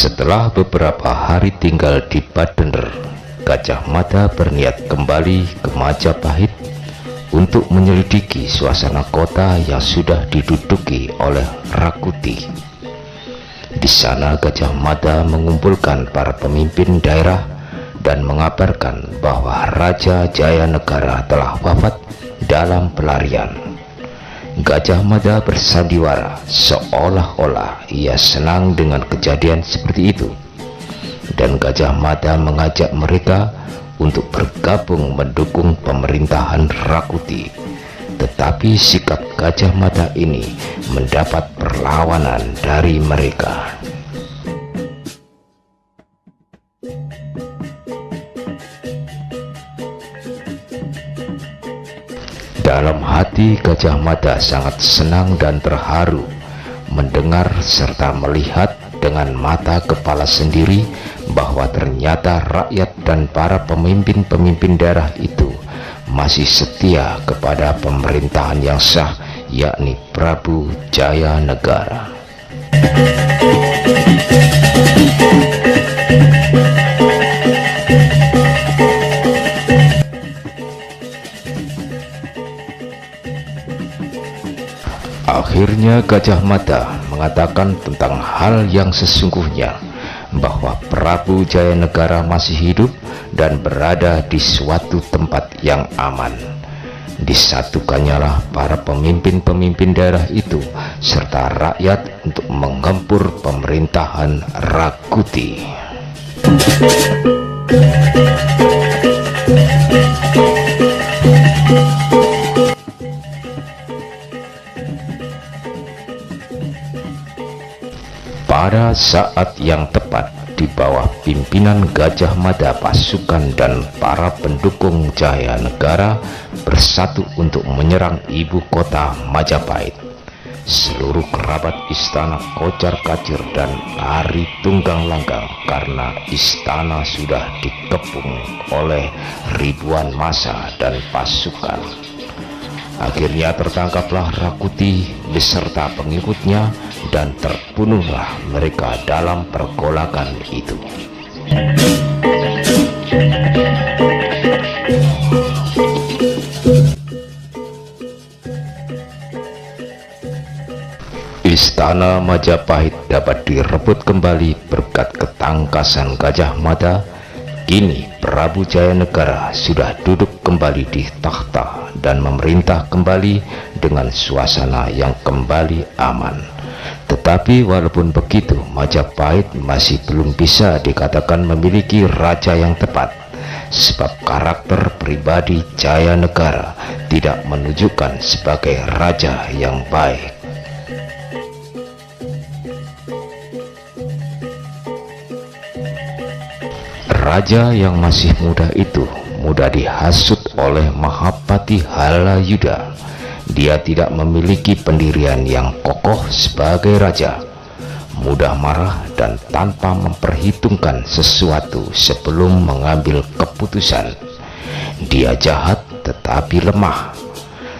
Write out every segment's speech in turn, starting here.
Setelah beberapa hari tinggal di Badener, Gajah Mada berniat kembali ke Majapahit untuk menyelidiki suasana kota yang sudah diduduki oleh Rakuti. Di sana Gajah Mada mengumpulkan para pemimpin daerah dan mengabarkan bahwa Raja Jayanegara telah wafat dalam pelarian. Gajah Mada bersandiwara seolah-olah ia senang dengan kejadian seperti itu, dan Gajah Mada mengajak mereka untuk bergabung mendukung pemerintahan Rakuti. Tetapi sikap Gajah Mada ini mendapat perlawanan dari mereka. Dalam hati Gajah Mada sangat senang dan terharu mendengar serta melihat dengan mata kepala sendiri bahwa ternyata rakyat dan para pemimpin-pemimpin daerah itu masih setia kepada pemerintahan yang sah, yakni Prabu Jayanegara. Akhirnya Gajah Mada mengatakan tentang hal yang sesungguhnya, bahwa Prabu Jayanegara masih hidup dan berada di suatu tempat yang aman. Disatukannya para pemimpin-pemimpin daerah itu serta rakyat untuk menggempur pemerintahan Rakuti. Pada saat yang tepat, di bawah pimpinan Gajah Mada, pasukan dan para pendukung Jayanegara bersatu untuk menyerang ibu kota Majapahit. Seluruh kerabat istana kocar-kacir dan lari tunggang langgang karena istana sudah dikepung oleh ribuan massa dan pasukan. Akhirnya tertangkaplah Rakuti beserta pengikutnya dan terbunuhlah mereka dalam pergolakan itu. Istana Majapahit dapat direbut kembali berkat ketangkasan Gajah Mada. Kini Prabu Jayanegara sudah duduk kembali di takhta dan memerintah kembali dengan suasana yang kembali aman. Tetapi walaupun begitu, Majapahit masih belum bisa dikatakan memiliki raja yang tepat, sebab karakter pribadi Jayanegara tidak menunjukkan sebagai raja yang baik. Raja yang masih muda itu mudah dihasut oleh Mahapati Halayuda. Dia tidak memiliki pendirian yang kokoh sebagai raja, mudah marah dan tanpa memperhitungkan sesuatu sebelum mengambil keputusan. Dia jahat tetapi lemah.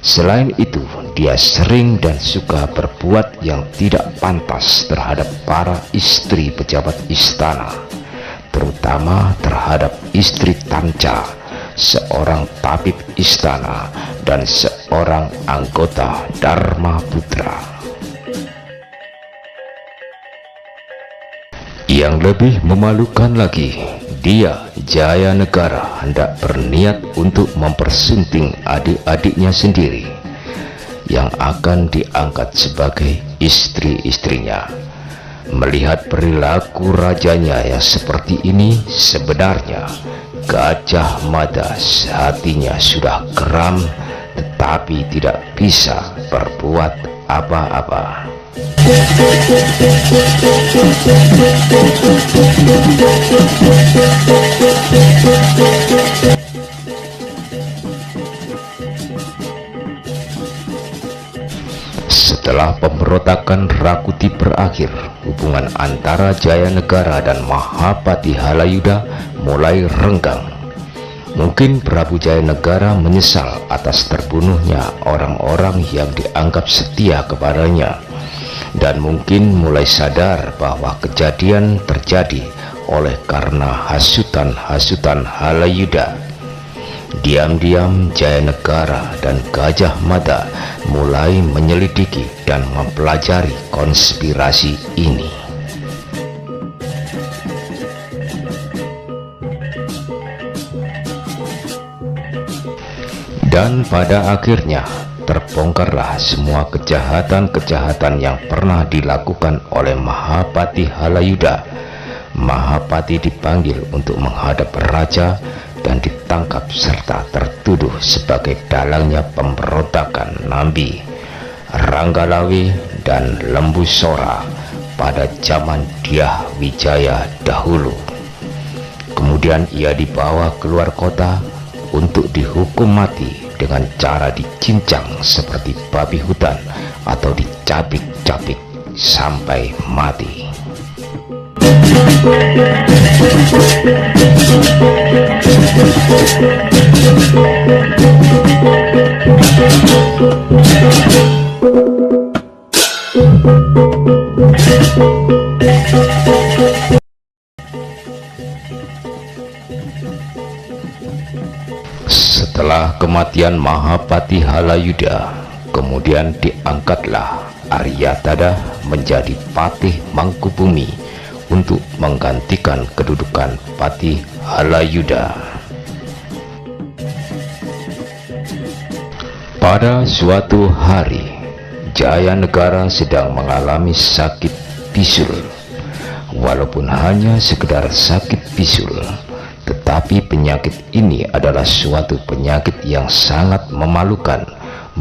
Selain itu, dia sering dan suka berbuat yang tidak pantas terhadap para istri pejabat istana, terutama terhadap istri Tanca, seorang tabib istana dan seorang anggota Dharma Putra. Yang lebih memalukan lagi, dia Jayanegara hendak berniat untuk mempersunting adik-adiknya sendiri yang akan diangkat sebagai istri-istrinya. Melihat perilaku rajanya yang seperti ini, sebenarnya Gajah Mada hatinya sudah geram tetapi tidak bisa berbuat apa-apa. Setelah pemberontakan Rakuti berakhir, hubungan antara Jayanegara dan Mahapati Halayuda mulai renggang. Mungkin Prabu Jayanegara menyesal atas terbunuhnya orang-orang yang dianggap setia kepadanya, dan mungkin mulai sadar bahwa kejadian terjadi oleh karena hasutan-hasutan Halayuda. Diam-diam Jayanegara dan Gajah Mada mulai menyelidiki dan mempelajari konspirasi ini. Dan pada akhirnya terbongkarlah semua kejahatan-kejahatan yang pernah dilakukan oleh Mahapati Halayuda. Mahapati dipanggil untuk menghadap raja dan ditangkap serta tertuduh sebagai dalangnya pemberontakan Nambi, Ranggalawe, dan Lembu Sora pada zaman Dyah Wijaya dahulu. Kemudian ia dibawa keluar kota untuk dihukum mati dengan cara dicincang seperti babi hutan atau dicabik-cabik sampai mati. Setelah kematian Mahapati Halayuda, kemudian diangkatlah Aryatada menjadi Patih Mangkubumi untuk menggantikan kedudukan Patih Halayuda. Pada suatu hari, Jayanegara sedang mengalami sakit bisul. Walaupun hanya sekedar sakit bisul, tetapi penyakit ini adalah suatu penyakit yang sangat memalukan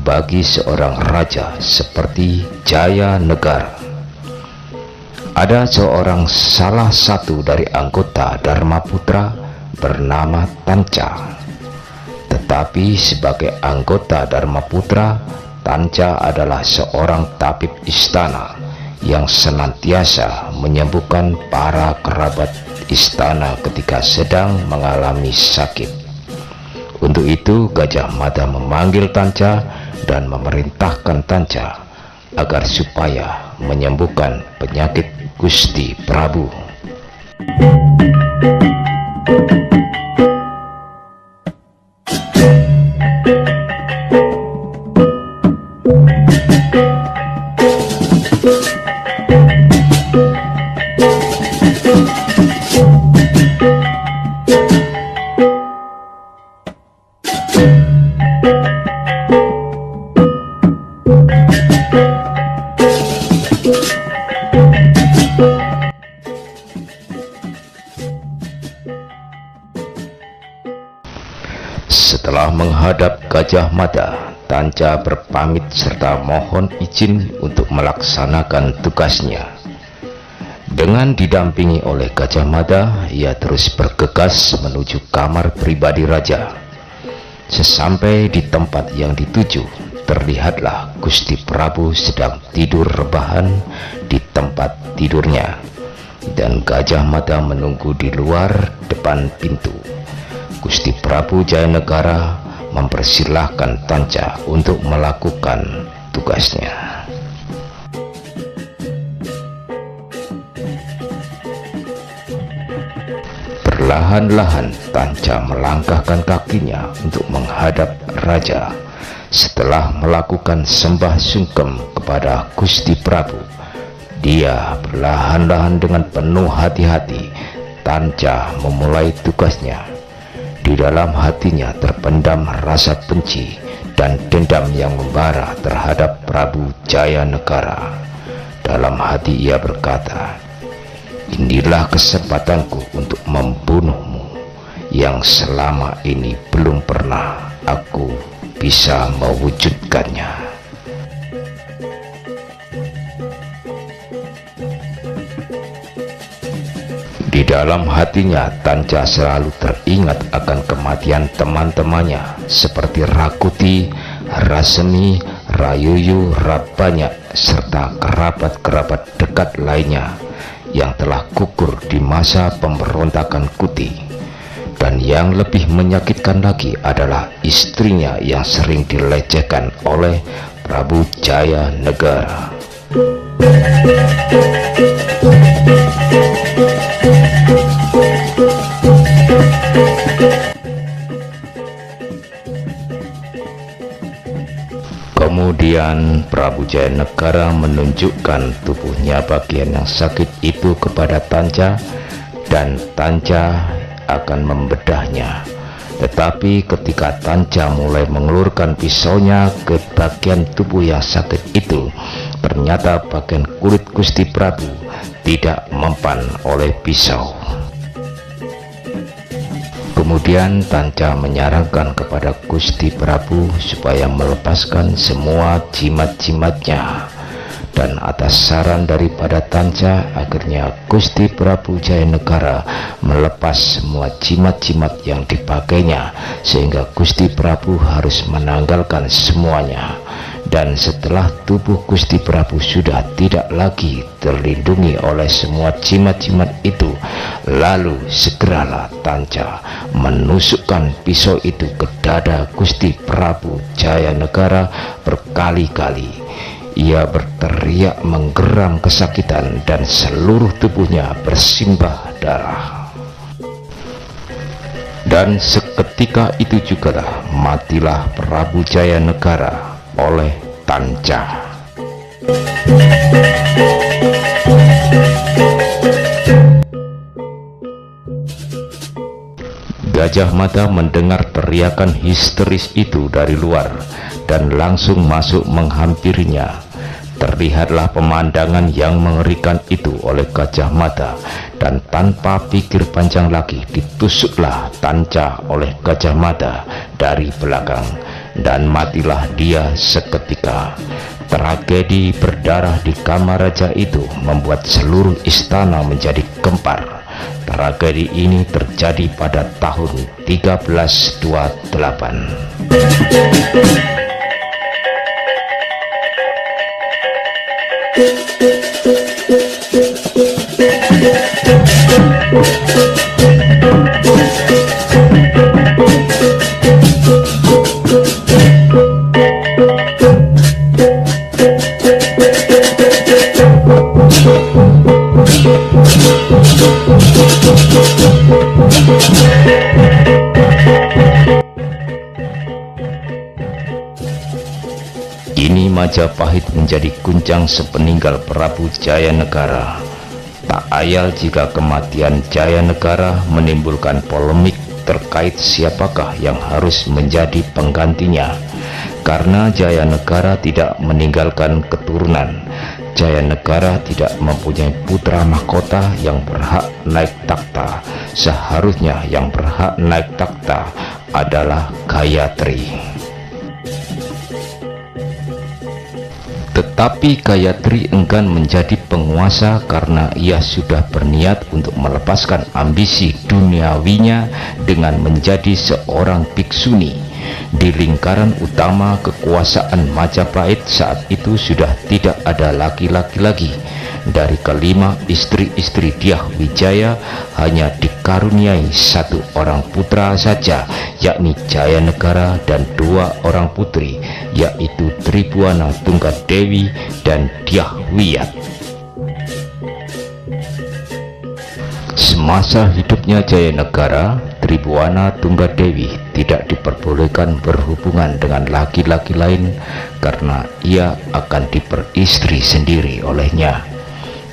bagi seorang raja seperti Jayanegara. Ada salah satu dari anggota Dharmaputra bernama Tanca. Tetapi sebagai anggota Dharmaputra, Tanca adalah seorang tabib istana yang senantiasa menyembuhkan para kerabat istana ketika sedang mengalami sakit. Untuk itu Gajah Mada memanggil Tanca dan memerintahkan Tanca agar supaya menyembuhkan penyakit Gusti Prabu. Setelah menghadap Gajah Mada, Tanca berpamit serta mohon izin untuk melaksanakan tugasnya. Dengan didampingi oleh Gajah Mada, ia terus bergegas menuju kamar pribadi raja. Sesampai di tempat yang dituju, terlihatlah Gusti Prabu sedang tidur rebahan di tempat tidurnya, dan Gajah Mada menunggu di luar depan pintu. Gusti Prabu Jayanegara mempersilahkan Tanca untuk melakukan tugasnya. Perlahan-lahan Tanca melangkahkan kakinya untuk menghadap raja. Setelah melakukan sembah sungkem kepada Gusti Prabu, dia perlahan-lahan dengan penuh hati-hati Tanca memulai tugasnya. Di dalam hatinya terpendam rasa benci dan dendam yang membara terhadap Prabu Jayanegara. Dalam hati ia berkata, "Inilah kesempatanku untuk membunuhmu yang selama ini belum pernah aku bisa mewujudkannya. Di dalam hatinya, Tanca selalu teringat akan kematian teman-temannya seperti Rakuti, Rasemi, Rayuyu, Rabanyak, serta kerabat-kerabat dekat lainnya yang telah gugur di masa pemberontakan Kuti. Dan yang lebih menyakitkan lagi adalah istrinya yang sering dilecehkan oleh Prabu Jaya Negara. Kemudian Prabu Jayanegara menunjukkan tubuhnya bagian yang sakit itu kepada Tanca, dan Tanca akan membedahnya. Tetapi ketika Tanca mulai mengelurkan pisaunya ke bagian tubuh yang sakit itu, ternyata bagian kulit Gusti Prabu tidak mempan oleh pisau. Kemudian Tanca menyarankan kepada Gusti Prabu supaya melepaskan semua jimat-jimatnya, dan atas saran daripada Tanca, akhirnya Gusti Prabu Jayanegara melepas semua jimat-jimat yang dipakainya, sehingga Gusti Prabu harus menanggalkan semuanya. Dan setelah tubuh Gusti Prabu sudah tidak lagi terlindungi oleh semua jimat-jimat itu, lalu segeralah Tanca menusukkan pisau itu ke dada Gusti Prabu Jayanegara berkali-kali. Ia berteriak menggeram kesakitan dan seluruh tubuhnya bersimbah darah. Dan seketika itu jugalah matilah Prabu Jayanegara oleh Tanca. Gajah Mada mendengar teriakan histeris itu dari luar dan langsung masuk menghampirinya. Terlihatlah pemandangan yang mengerikan itu oleh Gajah Mada, dan tanpa pikir panjang lagi ditusuklah Tanca oleh Gajah Mada dari belakang, dan matilah dia seketika. Tragedi berdarah di kamar raja itu membuat seluruh istana menjadi gempar. Tragedi ini terjadi pada tahun 1328. Kini Majapahit menjadi guncang sepeninggal Prabu Jayanegara. Tak ayal jika kematian Jayanegara menimbulkan polemik terkait siapakah yang harus menjadi penggantinya. Karena Jayanegara tidak meninggalkan keturunan, Jayanegara tidak mempunyai putra mahkota yang berhak naik takhta. Seharusnya yang berhak naik takhta adalah Gayatri. Tetapi Gayatri enggan menjadi penguasa karena ia sudah berniat untuk melepaskan ambisi duniawinya dengan menjadi seorang biksuni. Di lingkaran utama kekuasaan Majapahit saat itu sudah tidak ada laki-laki lagi. Dari kelima istri-istri Dyah Wijaya hanya dikaruniai satu orang putra saja, yakni Jayanegara, dan dua orang putri, yaitu Tribuana Tunggadewi dan Dyah Wiyat. Semasa hidupnya Jayanegara, Tribuana Tunggadewi tidak diperbolehkan berhubungan dengan laki-laki lain karena ia akan diperistri sendiri olehnya.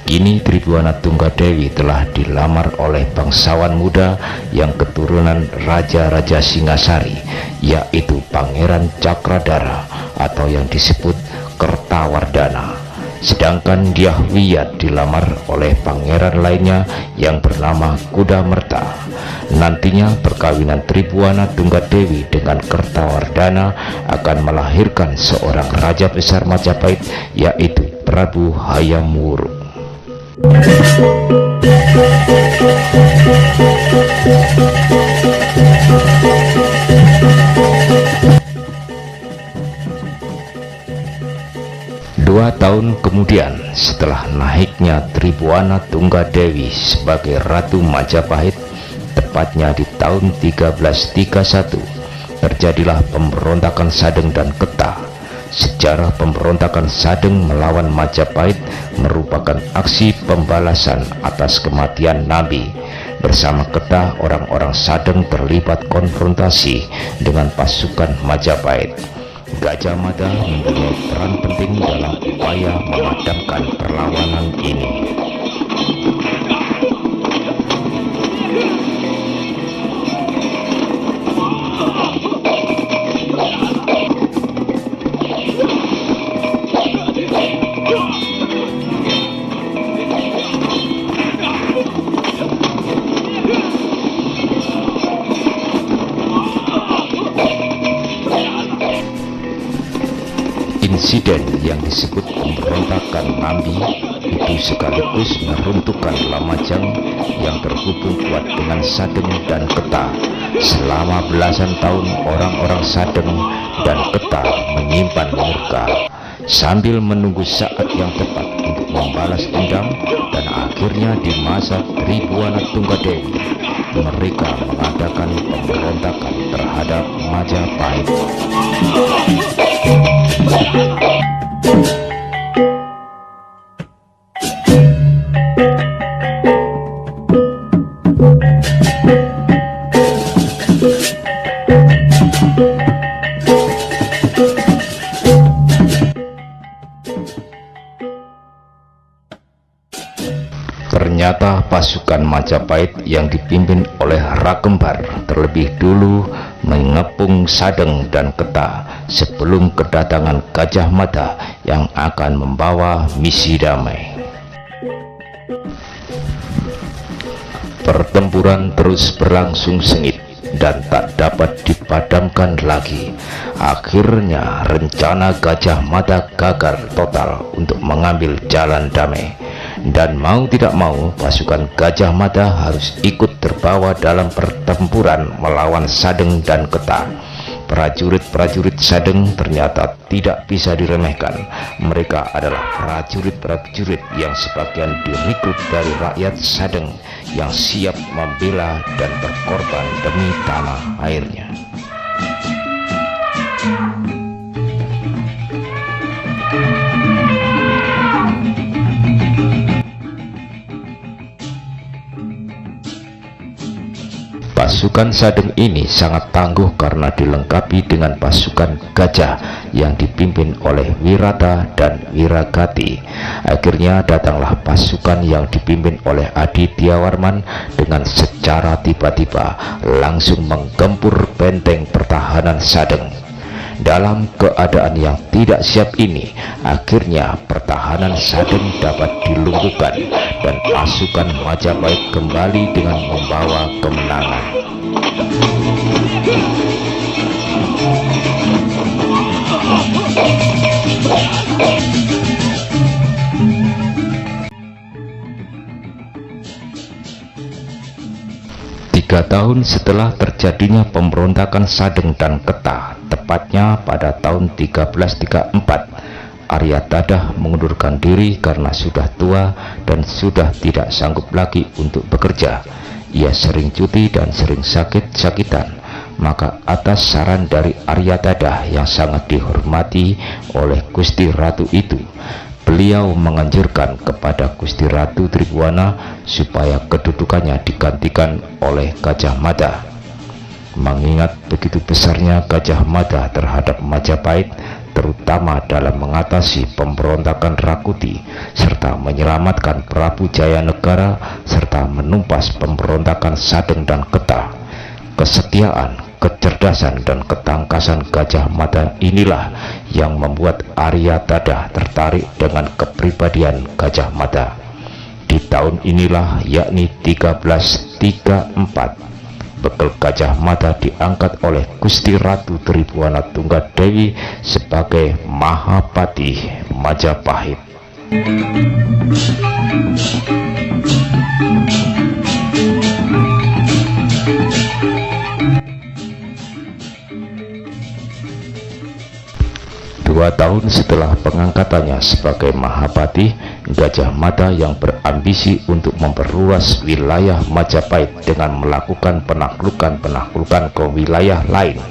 Kini Tribuana Tunggadewi telah dilamar oleh bangsawan muda yang keturunan Raja-Raja Singasari, yaitu Pangeran Cakradara atau yang disebut Kertawardhana. sedangkan Dyahwiyat dilamar oleh pangeran lainnya yang bernama Kudamerta. Nantinya perkawinan Tribuana Tunggadewi dengan Kertawardhana akan melahirkan seorang raja besar Majapahit, yaitu Prabu Hayam Wuruk. Dua tahun kemudian, setelah naiknya Tribuana Tunggadewi sebagai Ratu Majapahit, tepatnya di tahun 1331, terjadilah pemberontakan Sadeng dan Ketah. Sejarah pemberontakan Sadeng melawan Majapahit merupakan aksi pembalasan atas kematian Nabi. Bersama Ketah, orang-orang Sadeng terlibat konfrontasi dengan pasukan Majapahit. Gajah Mada mempunyai peran penting dalam upaya memadamkan perlawanan ini. Insiden yang disebut pemberontakan Nambi itu sekaligus meruntuhkan Lamajang yang terhubung kuat dengan Sadeng dan Ketah. Selama belasan tahun orang-orang Sadeng dan Ketah menyimpan murka sambil menunggu saat yang tepat untuk membalas dendam, dan akhirnya di masa Tribuana Tunggadewi mereka mengadakan pemberontakan terhadap Majapahit. Ternyata pasukan Majapahit yang dipimpin oleh Rakembar terlebih dulu mengepung Sadeng dan Ketah sebelum kedatangan Gajah Mada yang akan membawa misi damai. Pertempuran terus berlangsung sengit dan tak dapat dipadamkan lagi. Akhirnya rencana Gajah Mada gagal total untuk mengambil jalan damai. Dan mau tidak mau, pasukan Gajah Mada harus ikut terbawa dalam pertempuran melawan Sadeng dan Ketah. Prajurit-prajurit Sadeng ternyata tidak bisa diremehkan. Mereka adalah prajurit-prajurit yang sebagian direkrut dari rakyat Sadeng yang siap membela dan berkorban demi tanah airnya. Pasukan Sadeng ini sangat tangguh karena dilengkapi dengan pasukan gajah yang dipimpin oleh Wirata dan Wiragati. Akhirnya datanglah pasukan yang dipimpin oleh Adityawarman dengan secara tiba-tiba langsung menggempur benteng pertahanan Sadeng. Dalam keadaan yang tidak siap ini, akhirnya pertahanan Sadeng dapat dilumpuhkan dan pasukan Majapahit kembali dengan membawa kemenangan. Tiga tahun setelah terjadinya pemberontakan Sadeng dan Ketah, tepatnya pada tahun 1334, Aryatadah mengundurkan diri karena sudah tua dan sudah tidak sanggup lagi untuk bekerja. Ia sering cuti dan sering sakit-sakitan. Maka atas saran dari Aryatadah yang sangat dihormati oleh Gusti Ratu itu, beliau menganjurkan kepada Gusti Ratu Tribuana supaya kedudukannya digantikan oleh Gajah Mada. Mengingat begitu besarnya Gajah Mada terhadap Majapahit, terutama dalam mengatasi pemberontakan Rakuti serta menyelamatkan Prabu Jayanegara serta menumpas pemberontakan Sadeng dan Ketah, kesetiaan kecerdasan dan ketangkasan Gajah Mada inilah yang membuat Arya Dada tertarik dengan kepribadian Gajah Mada. Di tahun inilah, yakni 1334, bekal Gajah Mada diangkat oleh Gusti Ratu Tribhuwana Tunggadewi sebagai Mahapati Majapahit. 2 tahun setelah pengangkatannya sebagai Mahapati, Gajah Mada yang berambisi untuk memperluas wilayah Majapahit dengan melakukan penaklukan ke wilayah lain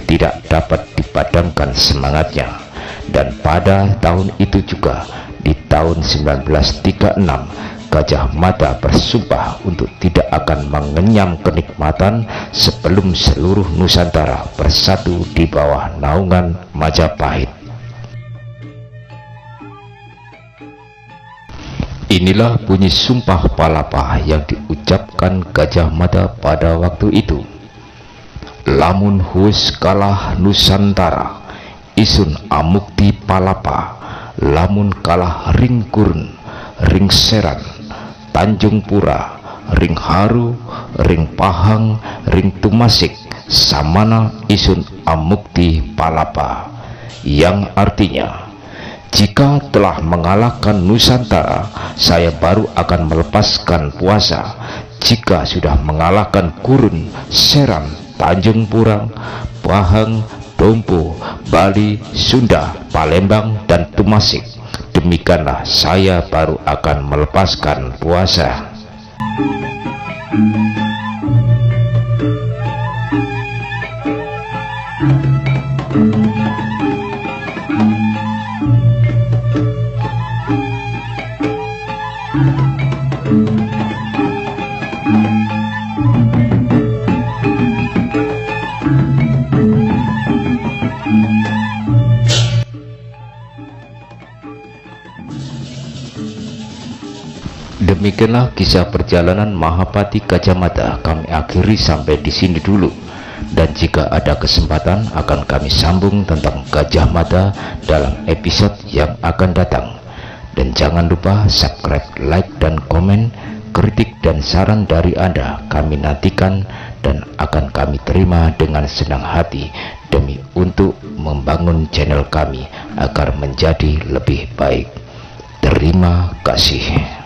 tidak dapat dipadamkan semangatnya. Dan pada tahun itu juga, di tahun 1936, Gajah Mada bersumpah untuk tidak akan mengenyam kenikmatan sebelum seluruh Nusantara bersatu di bawah naungan Majapahit. Inilah bunyi sumpah palapa yang diucapkan Gajah Mada pada waktu itu. Lamun huwes kalah Nusantara, isun amukti palapa. Lamun kalah ring Kurun, ring Seran, Tanjung Pura, ring Haru, ring Pahang, ring Tumasik, samana isun amukti palapa. Yang artinya, jika telah mengalahkan Nusantara, saya baru akan melepaskan puasa. Jika sudah mengalahkan Kurun, Seran, Tanjung Pura, Pahang, Dompu, Bali, Sunda, Palembang, dan Tumasik, demikianlah saya baru akan melepaskan puasa. Demikianlah kisah perjalanan Mahapati Gajah Mada. Kami akhiri sampai di sini dulu. Dan jika ada kesempatan akan kami sambung tentang Gajah Mada dalam episode yang akan datang. Dan jangan lupa subscribe, like, dan komen. Kritik dan saran dari Anda kami nantikan dan akan kami terima dengan senang hati demi untuk membangun channel kami agar menjadi lebih baik. Terima kasih.